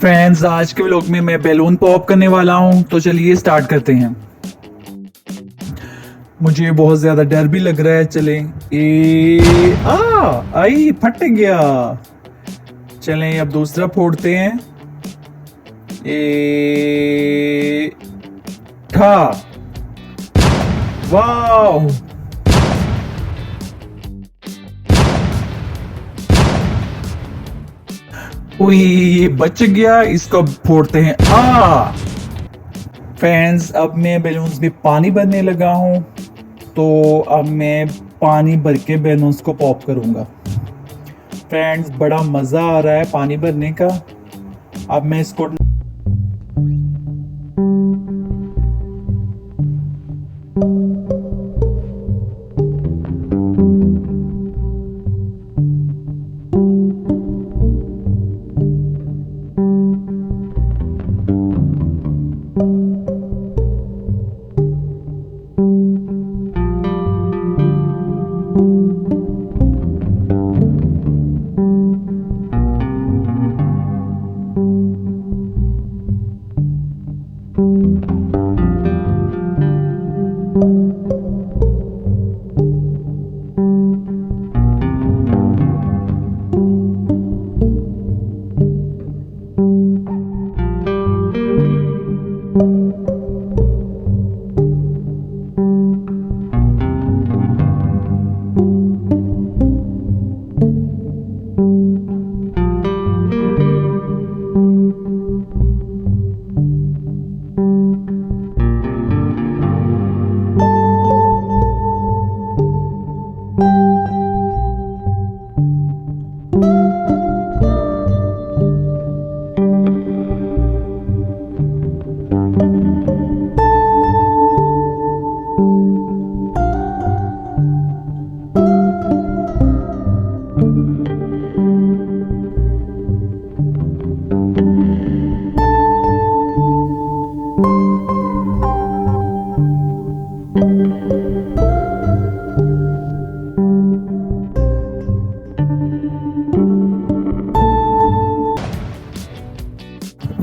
Friends, आज के vlog में मैं बैलून पॉप करने वाला हूं, तो चलिए स्टार्ट करते हैं। मुझे बहुत ज्यादा डर भी लग रहा है। चलें। आई फट गया। चलें अब दूसरा फोड़ते हैं। ए ठा वाह। ये बच गया। इसको फोड़ते हैं। फ्रेंड्स, अब मैं बैलून्स में पानी भरने लगा हूँ, तो अब मैं पानी भर के बैलून्स को पॉप करूंगा। फ्रेंड्स, बड़ा मज़ा आ रहा है पानी भरने का। अब मैं इसको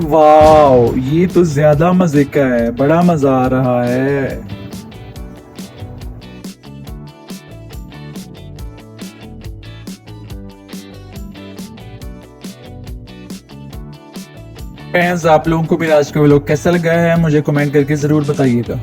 वाह, ये तो ज्यादा मजे का है। बड़ा मजा आ रहा है। फ्रेंड्स, आप लोगों को मेरा आज का व्लॉग कैसा लगा है मुझे कमेंट करके जरूर बताइएगा।